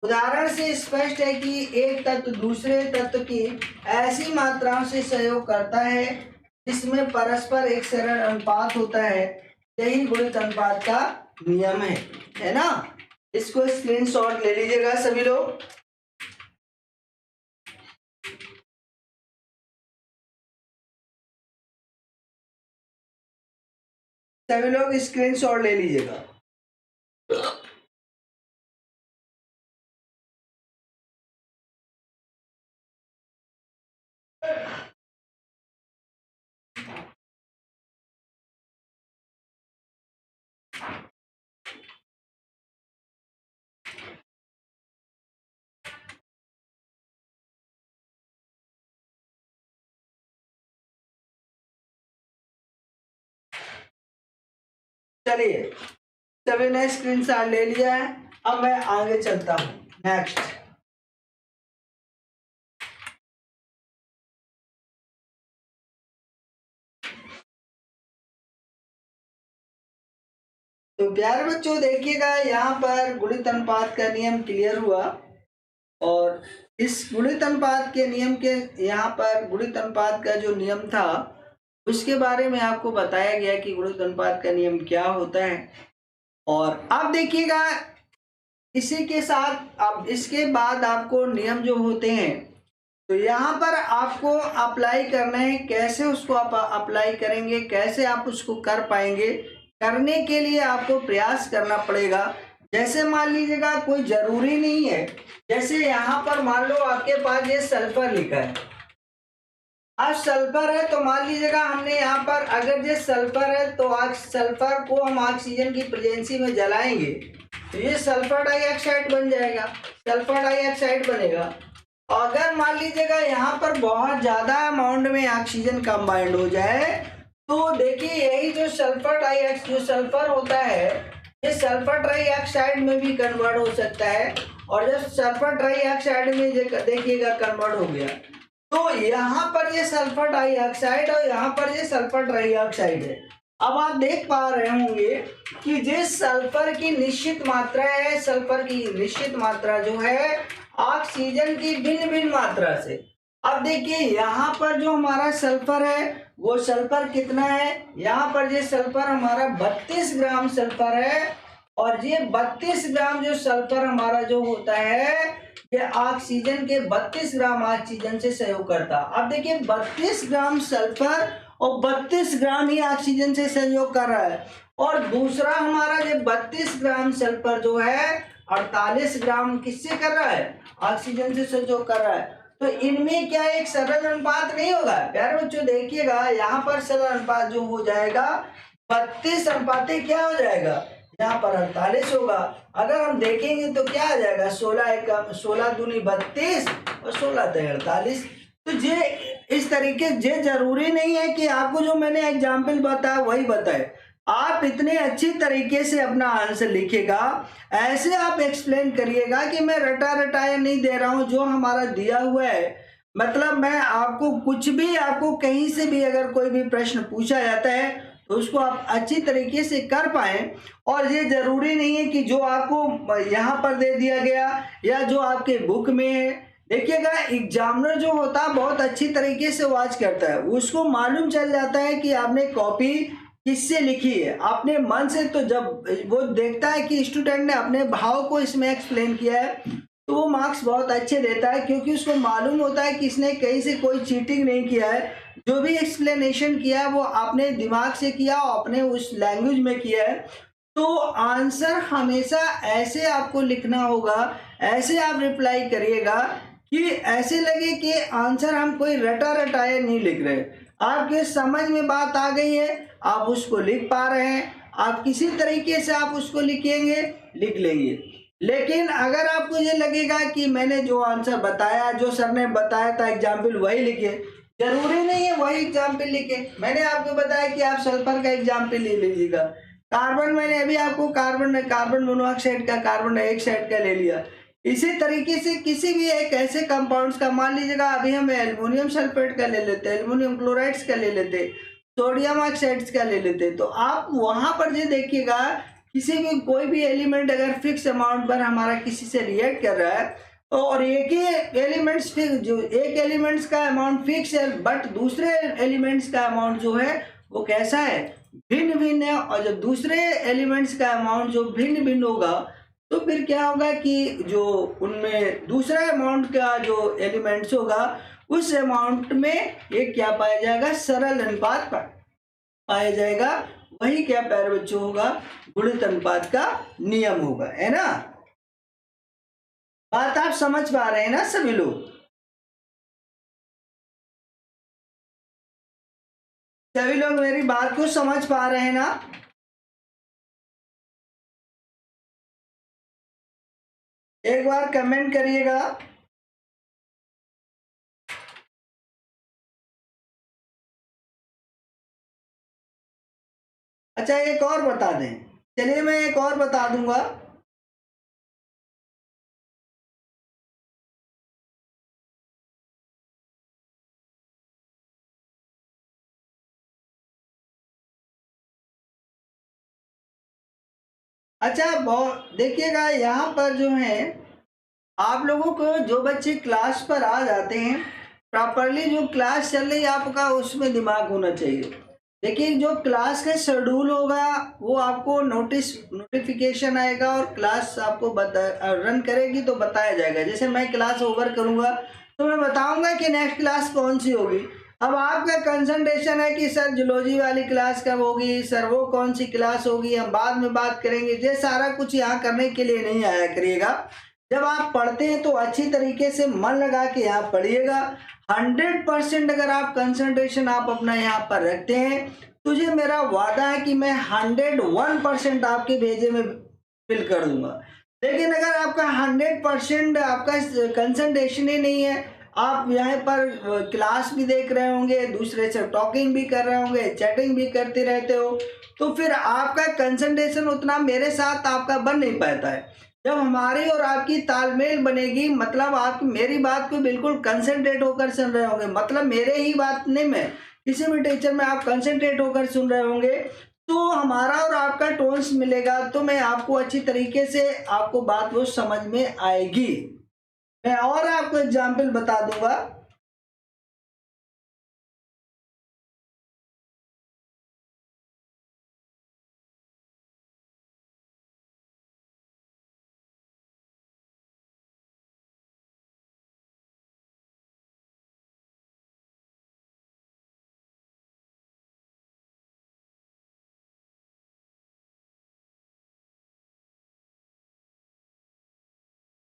उदाहरण से स्पष्ट है कि एक तत्व दूसरे तत्व की ऐसी मात्राओं से सहयोग करता है जिसमें परस्पर एक सरल अनुपात होता है। यही गुणित अनुपात का नियम है ना। इसको स्क्रीनशॉट ले लीजिएगा सभी लोग। सभी लोग स्क्रीनशॉट ले लीजिएगा। चलिए सभी ने स्क्रीनशॉट ले लिया है, अब मैं आगे चलता हूं। नेक्स्ट, तो प्यारे बच्चों देखिएगा यहाँ पर गुणित अनुपात का नियम क्लियर हुआ, और इस गुणित अनुपात के नियम के, यहाँ पर गुणित अनुपात का जो नियम था उसके बारे में आपको बताया गया कि गुणित अनुपात का नियम क्या होता है। और अब देखिएगा इसी के साथ अब इसके बाद आपको नियम जो होते हैं तो यहाँ पर आपको अप्लाई करना है। कैसे उसको आप अप्लाई करेंगे, कैसे आप उसको कर पाएंगे, करने के लिए आपको प्रयास करना पड़ेगा। जैसे मान लीजिएगा कोई जरूरी नहीं है, जैसे यहाँ पर मान लो आपके पास ये सल्फर लिखा है, आज सल्फर है तो मान लीजिएगा हमने यहाँ पर अगर ये सल्फर है तो आज सल्फर को हम ऑक्सीजन की प्रेजेंसी में जलाएंगे तो ये सल्फर डाइऑक्साइड बन जाएगा, सल्फर डाइऑक्साइड बनेगा। अगर मान लीजिएगा यहाँ पर बहुत ज्यादा अमाउंट में ऑक्सीजन कंबाइंड हो जाए तो देखिए यही जो सल्फर डाइऑक्साइड जो सल्फर होता है ये सल्फर डाइऑक्साइड में भी कन्वर्ट हो सकता है। और जब सल्फर डाइऑक्साइड में देखिएगा कन्वर्ट हो गया तो यहाँ पर ये सल्फर डाइऑक्साइड और यहाँ पर ये सल्फर डाइऑक्साइड है। अब आप देख पा रहे होंगे कि जिस सल्फर की निश्चित मात्रा है, सल्फर की निश्चित मात्रा जो है ऑक्सीजन की भिन्न भिन्न मात्रा से। अब देखिए यहाँ पर जो हमारा सल्फर है वो सल्फर कितना है, यहाँ पर ये सल्फर हमारा 32 ग्राम सल्फर है और ये 32 ग्राम जो सल्फर हमारा जो होता है ये ऑक्सीजन के 32 ग्राम ऑक्सीजन से सहयोग करता। अब देखिए 32 ग्राम सल्फर और 32 ग्राम ही ऑक्सीजन से सहयोग कर रहा है और दूसरा हमारा ये 32 ग्राम सल्फर जो है 48 ग्राम किससे कर रहा है, ऑक्सीजन से सहयोग कर रहा है। तो इनमें क्या एक सरल अनुपात नहीं होगा प्यारे बच्चों, देखिएगा यहाँ पर सरल अनुपात जो हो जाएगा 32 अनुपात क्या हो जाएगा, यहाँ पर 48 होगा। अगर हम देखेंगे तो क्या आ जाएगा 16 दूनी 32 और 16 48। तो ये इस तरीके ये जरूरी नहीं है कि आपको जो मैंने एग्जाम्पल बताया वही बताए, आप इतने अच्छी तरीके से अपना आंसर लिखिएगा, ऐसे आप एक्सप्लेन करिएगा कि मैं रटा रटाया नहीं दे रहा हूं, जो हमारा दिया हुआ है मतलब मैं आपको कुछ भी आपको कहीं से भी अगर कोई भी प्रश्न पूछा जाता है तो उसको आप अच्छी तरीके से कर पाए। और ये जरूरी नहीं है कि जो आपको यहाँ पर दे दिया गया या जो आपके बुक में है, देखिएगा एग्जामिनर जो होता है बहुत अच्छी तरीके से वॉच करता है, उसको मालूम चल जाता है कि आपने कॉपी किससे लिखी है, अपने मन से। तो जब वो देखता है कि स्टूडेंट ने अपने भाव को इसमें एक्सप्लेन किया है तो वो मार्क्स बहुत अच्छे देता है, क्योंकि उसको मालूम होता है कि इसने कहीं से कोई चीटिंग नहीं किया है, जो भी एक्सप्लेनेशन किया है वो अपने दिमाग से किया और अपने उस लैंग्वेज में किया है। तो आंसर हमेशा ऐसे आपको लिखना होगा, ऐसे आप रिप्लाई करिएगा कि ऐसे लगे कि आंसर हम कोई रटा रटाया नहीं लिख रहे, आपके समझ में बात आ गई है, आप उसको लिख पा रहे हैं, आप किसी तरीके से आप उसको लिखेंगे लिख लेंगे। लेकिन अगर आपको ये लगेगा कि मैंने जो आंसर बताया, जो सर ने बताया था एग्जाम्पल वही लिखे, जरूरी नहीं है वही एग्जाम्पल लिखे। मैंने आपको बताया कि आप सल्फर का एग्जाम्पल ले लीजिएगा, कार्बन मैंने अभी आपको कार्बन मोनोऑक्साइड का, कार्बन डाइऑक्साइड का ले लिया। इसी तरीके से किसी भी एक ऐसे कंपाउंड्स का मान लीजिएगा, अभी हम एल्युमिनियम सल्फेट का ले लेते, एल्युमिनियम क्लोराइड्स का ले लेते, सोडियम ऑक्साइड्स का ले लेते, तो आप वहां पर ये देखिएगा किसी भी कोई भी एलिमेंट अगर फिक्स अमाउंट पर हमारा किसी से रिएक्ट कर रहा है और एक ही एलिमेंट्स जो एक एलिमेंट्स का अमाउंट फिक्स है बट दूसरे एलिमेंट्स का अमाउंट जो है वो कैसा है, भिन्न भिन्न है। और जब दूसरे एलिमेंट्स का अमाउंट जो भिन्न भिन्न होगा तो फिर क्या होगा कि जो उनमें दूसरा अमाउंट का जो एलिमेंट्स होगा उस अमाउंट में एक क्या पाया जाएगा, सरल अनुपात पाया जाएगा। वही क्या प्यारे बच्चों होगा, गुणित अनुपात का नियम होगा, है ना। बात आप समझ पा रहे हैं ना सभी लोग, सभी लोग मेरी बात को समझ पा रहे हैं ना। एक बार कमेंट करिएगा। अच्छा एक और बता दें, चलिए मैं एक और बता दूंगा। अच्छा बहुत देखिएगा, यहाँ पर जो है आप लोगों को जो बच्चे क्लास पर आ जाते हैं, प्रॉपरली जो क्लास चल रही है आपका उसमें दिमाग होना चाहिए। देखिए जो क्लास का शेड्यूल होगा वो आपको नोटिफिकेशन आएगा और क्लास आपको रन करेगी तो बताया जाएगा। जैसे मैं क्लास ओवर करूंगा तो मैं बताऊंगा कि नेक्स्ट क्लास कौन सी होगी। अब आपका कंसंट्रेशन है कि सर जूलॉजी वाली क्लास कब होगी, सर वो कौन सी क्लास होगी, हम बाद में बात करेंगे। ये सारा कुछ यहाँ करने के लिए नहीं आया करिएगा। जब आप पढ़ते हैं तो अच्छी तरीके से मन लगा के यहाँ पढ़िएगा। 100% अगर आप कंसंट्रेशन आप अपना यहाँ पर रखते हैं, तुझे मेरा वादा है कि मैं 101% आपके भेजे में फिल कर दूंगा। लेकिन अगर आपका 100% आपका कंसंट्रेशन ही नहीं है, आप यहाँ पर क्लास भी देख रहे होंगे, दूसरे से टॉकिंग भी कर रहे होंगे, चैटिंग भी करते रहते हो, तो फिर आपका कंसंट्रेशन उतना मेरे साथ आपका बन नहीं पाता है। जब हमारी और आपकी तालमेल बनेगी, मतलब आप मेरी बात को बिल्कुल कंसंट्रेट होकर सुन रहे होंगे, मतलब मेरे ही बात नहीं, मैं किसी भी टीचर में आप कंसंट्रेट होकर सुन रहे होंगे, तो हमारा और आपका टोन्स मिलेगा, तो मैं आपको अच्छी तरीके से आपको बात वो समझ में आएगी। मैं और आपको एग्जाम्पल बता दूंगा।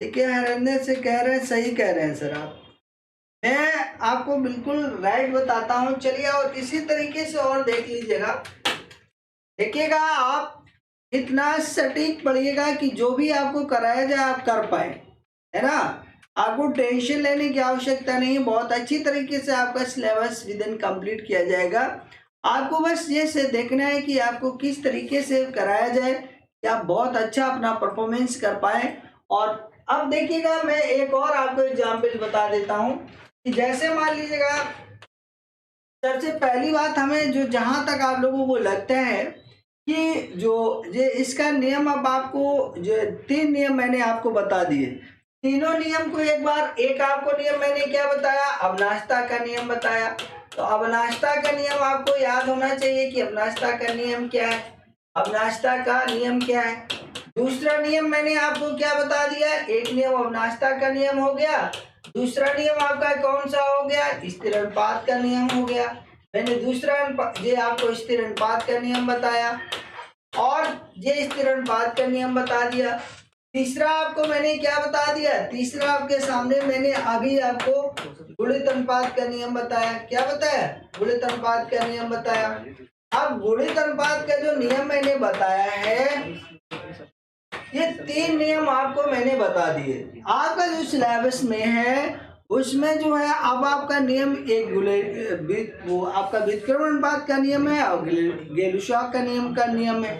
ठीक है, हरिंदर से कह रहे हैं, सही कह रहे हैं सर आप। मैं आपको बिल्कुल राइट बताता हूँ। चलिए, और इसी तरीके से और देख लीजिएगा, देखिएगा आप इतना सटीक पढ़िएगा कि जो भी आपको कराया जाए आप कर पाए, है ना। आपको टेंशन लेने की आवश्यकता नहीं है, बहुत अच्छी तरीके से आपका सिलेबस विद इन कंप्लीट किया जाएगा। आपको बस ये से देखना है कि आपको किस तरीके से कराया जाए कि आप बहुत अच्छा अपना परफॉर्मेंस कर पाए। और अब देखिएगा, मैं एक और आपको एग्जाम्पल बता देता हूँ कि जैसे मान लीजिएगा, सबसे पहली बात हमें जो जहाँ तक आप लोगों को लगता है कि जो ये इसका नियम, अब आपको जो 3 नियम मैंने आपको बता दिए, तीनों नियम को एक बार, एक आपको नियम मैंने क्या बताया, अवनाशता का नियम बताया। तो अवनाशता का नियम आपको याद होना चाहिए कि अवनाशता का नियम क्या है, अवनाशता का नियम क्या है। दूसरा नियम मैंने आपको क्या बता दिया, एक नियम अवनाशता का नियम हो गया, दूसरा नियम आपका कौन सा हो गया, स्थिर अनुपात का नियम हो गया। मैंने दूसरा ये आपको स्थिर अनुपात का नियम बताया और ये स्थिर अनुपात का नियम बता दिया। तीसरा आपको मैंने क्या बता दिया, तीसरा आपके सामने मैंने अभी आपको गुणित अनुपात का नियम बताया। क्या बताया, गुणित अनुपात का नियम बताया। अब गुणित अनुपात का जो नियम मैंने बताया है, ये 3 नियम आपको मैंने बता दिए। आपका जो सिलेबस में है उसमें जो है, अब आपका नियम एक वो आपका व्युत्क्रमण अनुपात का नियम है और गेलुशाक का नियम है।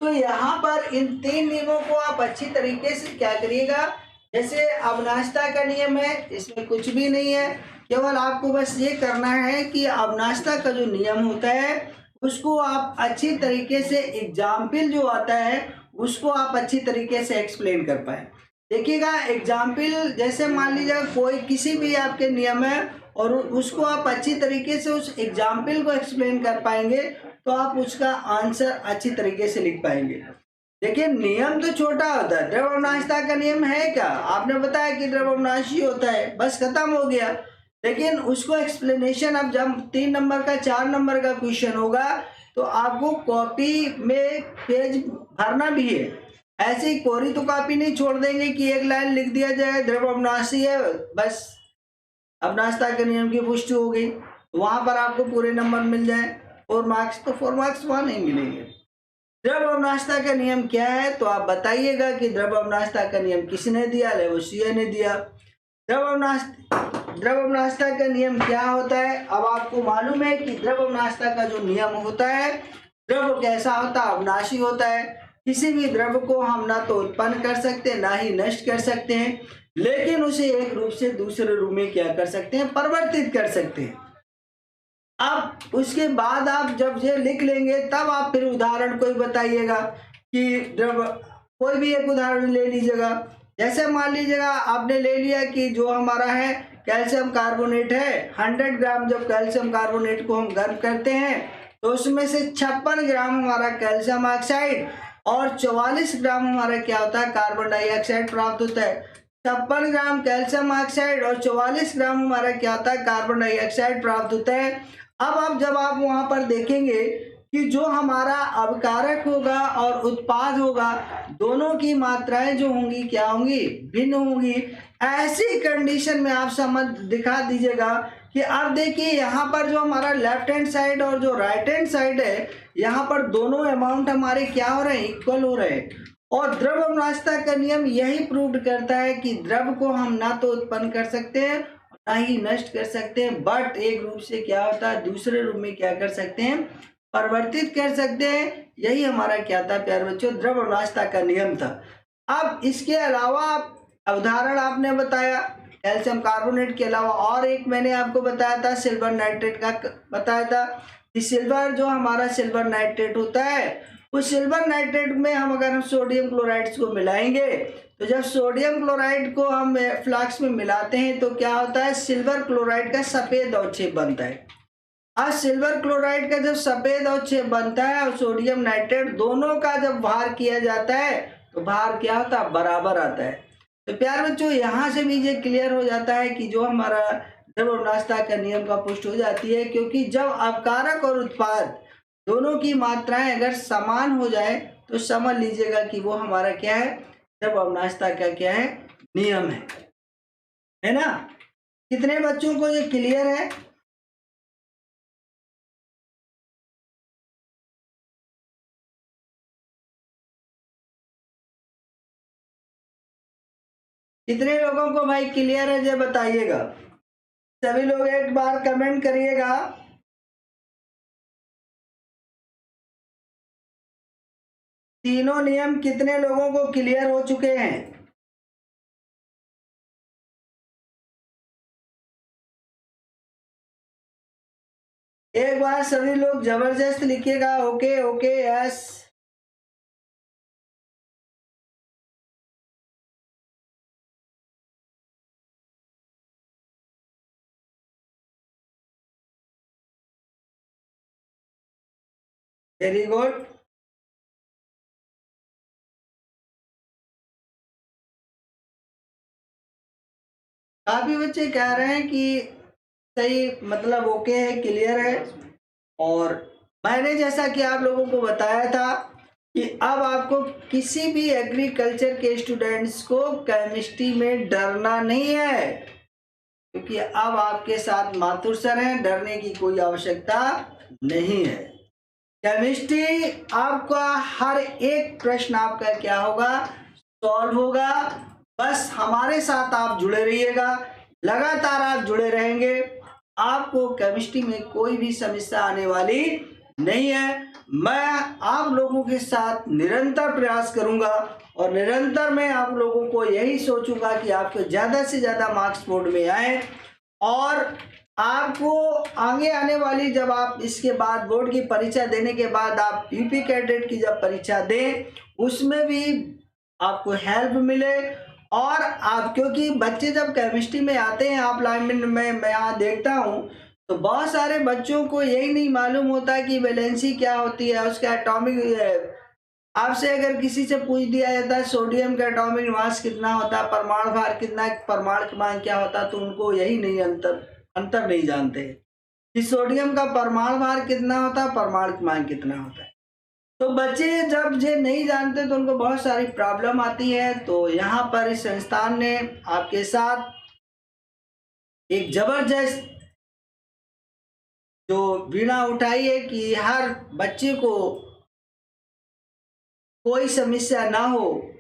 तो यहाँ पर इन 3 नियमों को आप अच्छी तरीके से क्या करिएगा, जैसे अवनाशता का नियम है, इसमें कुछ भी नहीं है, केवल आपको बस ये करना है कि अवनाशता का जो नियम होता है उसको आप अच्छी तरीके से एग्जाम्पल जो आता है उसको आप अच्छी तरीके से एक्सप्लेन कर पाए। देखिएगा एग्जाम्पल, जैसे मान लीजिए कोई किसी भी आपके नियम है और उसको आप अच्छी तरीके से उस एग्जाम्पल को एक्सप्लेन कर पाएंगे तो आप उसका आंसर अच्छी तरीके से लिख पाएंगे। देखिए नियम तो छोटा होता है, द्रव्यनाशता का नियम है क्या, आपने बताया कि द्रव्यनाशी होता है, बस खत्म हो गया। लेकिन उसको एक्सप्लेनेशन, अब जब 3 नंबर का 4 नंबर का क्वेश्चन होगा तो आपको कॉपी में पेज भरना भी है। ऐसे ही कोरी तो कॉपी नहीं छोड़ देंगे कि एक लाइन लिख दिया जाए द्रव्य अविनाशी है, बस अविनाशता के नियम की पुष्टि हो गई, वहां पर आपको पूरे नंबर मिल जाए 4 मार्क्स, तो 4 मार्क्स वहां नहीं मिलेंगे। द्रव्य अविनाशता का नियम क्या है, तो आप बताइएगा कि द्रव्य अविनाशता का नियम किसने दिया, लेवोसियर ने दिया। द्रव्य अविनाशता का नियम क्या होता है, अब आपको मालूम है कि द्रव्य अविनाशता का जो नियम होता है, द्रव्य कैसा होता है, अविनाशी होता है। किसी भी द्रव्य को हम ना तो उत्पन्न कर सकते ना ही नष्ट कर सकते हैं, लेकिन उसे एक रूप से दूसरे रूप में क्या कर सकते हैं, परिवर्तित कर सकते हैं। अब उसके बाद आप जब ये लिख लेंगे तब आप फिर उदाहरण कोई बताइएगा कि द्रव्य, कोई भी एक उदाहरण ले लीजिएगा। जैसे मान लीजिएगा आपने ले लिया कि जो हमारा है कैल्शियम कार्बोनेट है, 100 ग्राम जब कैल्शियम कार्बोनेट को हम गर्म करते हैं तो उसमें से 56 ग्राम हमारा कैल्शियम ऑक्साइड और 44 ग्राम हमारा क्या होता है, कार्बन डाइऑक्साइड प्राप्त होता है। 56 ग्राम कैल्शियम ऑक्साइड और 44 ग्राम हमारा क्या होता है, कार्बन डाइऑक्साइड प्राप्त होता है। अब जब आप वहां पर देखेंगे कि जो हमारा अवकारक होगा और उत्पाद होगा, दोनों की मात्राएं जो होंगी क्या होंगी, भिन्न होंगी। ऐसी कंडीशन में आप समझ दिखा दीजिएगा कि अब देखिए यहाँ पर जो हमारा लेफ्ट हैंड साइड और जो राइट हैंड साइड है, यहाँ पर दोनों अमाउंट हमारे क्या हो रहे हैं, इक्वल हो रहे हैं। और द्रव अवनाशता का नियम यही प्रूव करता है कि द्रव को हम ना तो उत्पन्न कर सकते हैं ना ही नष्ट कर सकते हैं, बट एक रूप से क्या होता है, दूसरे रूप में क्या कर सकते हैं, परिवर्तित कर सकते हैं। यही हमारा क्या था प्यारे बच्चों, द्रव अवनाशता का नियम था। अब इसके अलावा उदाहरण आपने बताया कैल्शियम कार्बोनेट के अलावा, और एक मैंने आपको बताया था सिल्वर नाइट्रेट का बताया था कि सिल्वर जो हमारा सिल्वर नाइट्रेट होता है, उस सिल्वर नाइट्रेट में अगर हम सोडियम क्लोराइड को मिलाएंगे, तो जब सोडियम क्लोराइड को हम फ्लास्क में मिलाते हैं तो क्या होता है, सिल्वर क्लोराइड का सफेद अवक्षेप बनता है। आज सिल्वर क्लोराइड का जब सफेद अवक्षेप बनता है और सोडियम नाइट्रेट, दोनों का जब भार किया जाता है तो भार क्या होता है, बराबर आता है। तो प्यारे बच्चों यहाँ से भी ये क्लियर हो जाता है कि जो हमारा द्रव अवनाशता का नियम का पुष्टि हो जाती है, क्योंकि जब अपकारक और उत्पाद दोनों की मात्राएं अगर समान हो जाए तो समझ लीजिएगा कि वो हमारा क्या है, द्रव अवनाशता का क्या है, नियम है ना। कितने बच्चों को ये क्लियर है? कितने लोगों को भाई क्लियर है, ये बताइएगा। सभी लोग एक बार कमेंट करिएगा। तीनों नियम कितने लोगों को क्लियर हो चुके हैं? एक बार सभी लोग जबरदस्त लिखिएगा, okay okay yes. Very good. काफी बच्चे कह रहे हैं कि सही, मतलब ओके है, क्लियर है। और मैंने जैसा कि आप लोगों को बताया था कि अब आपको किसी भी एग्रीकल्चर के स्टूडेंट्स को केमिस्ट्री में डरना नहीं है, क्योंकि अब आपके साथ माथुर सर हैं, डरने की कोई आवश्यकता नहीं है। केमिस्ट्री आपका हर एक प्रश्न आपका क्या होगा, सॉल्व होगा। बस हमारे साथ आप जुड़े रहिएगा, लगातार आप जुड़े रहेंगे, आपको केमिस्ट्री में कोई भी समस्या आने वाली नहीं है। मैं आप लोगों के साथ निरंतर प्रयास करूंगा और निरंतर मैं आप लोगों को यही सोचूंगा कि आपको ज्यादा से ज्यादा मार्क्स बोर्ड में आए। और आपको आगे आने वाली, जब आप इसके बाद बोर्ड की परीक्षा देने के बाद आप यूपी कैडेट की जब परीक्षा दें, उसमें भी आपको हेल्प मिले। और आप, क्योंकि बच्चे जब केमिस्ट्री में आते हैं आप लाइन में, मैं यहाँ देखता हूँ तो बहुत सारे बच्चों को यही नहीं मालूम होता कि वैलेंसी क्या होती है, उसका एटॉमिक, आपसे अगर किसी से पूछ दिया जाता है सोडियम का एटॉमिक मास कितना होता है, परमाणु भार कितना, परमाणु क्रमांक क्या होता है, तो उनको यही नहीं अंतर नहीं जानते कि सोडियम का परमाणु भार कितना होता है, परमाणु क्रमांक कितना होता है। तो बच्चे जब ये नहीं जानते तो उनको बहुत सारी प्रॉब्लम आती है। तो यहाँ पर इस संस्थान ने आपके साथ एक जबरदस्त जो बीड़ा उठाई है कि हर बच्चे को कोई समस्या ना हो,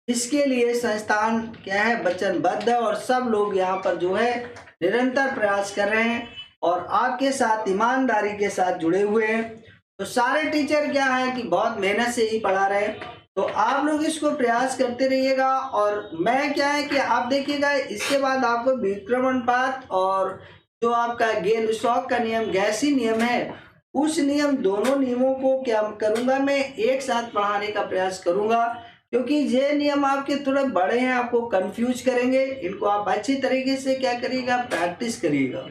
इसके लिए संस्थान क्या है, वचनबद्ध है। और सब लोग यहाँ पर जो है निरंतर प्रयास कर रहे हैं और आपके साथ ईमानदारी के साथ जुड़े हुए हैं। तो सारे टीचर क्या है कि बहुत मेहनत से ही पढ़ा रहे हैं, तो आप लोग इसको प्रयास करते रहिएगा। और मैं क्या है कि आप देखिएगा, इसके बाद आपको विक्रमणपात और जो आपका गेल स्टॉक का नियम, गैसी नियम है, उस नियम, दोनों नियमों को क्या करूंगा, मैं एक साथ पढ़ाने का प्रयास करूंगा। क्योंकि ये नियम आपके थोड़े बड़े हैं, आपको कंफ्यूज करेंगे, इनको आप अच्छी तरीके से क्या करिएगा, प्रैक्टिस करिएगा।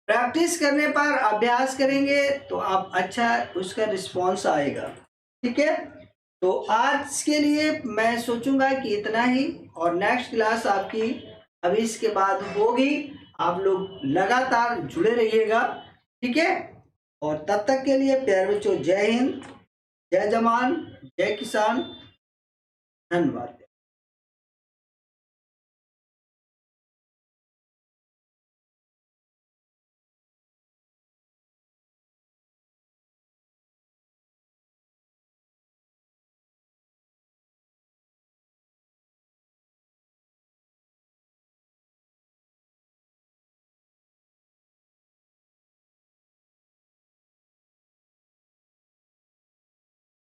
प्रैक्टिस करने पर, अभ्यास करेंगे तो आप अच्छा उसका रिस्पॉन्स आएगा। ठीक है, तो आज के लिए मैं सोचूंगा कि इतना ही। और नेक्स्ट क्लास आपकी अभी इसके बाद होगी। आप लोग लगातार जुड़े रहिएगा, ठीक है। और तब तक के लिए प्यारे बच्चों, जय हिंद, जय जवान, जय किसान, धन्यवाद।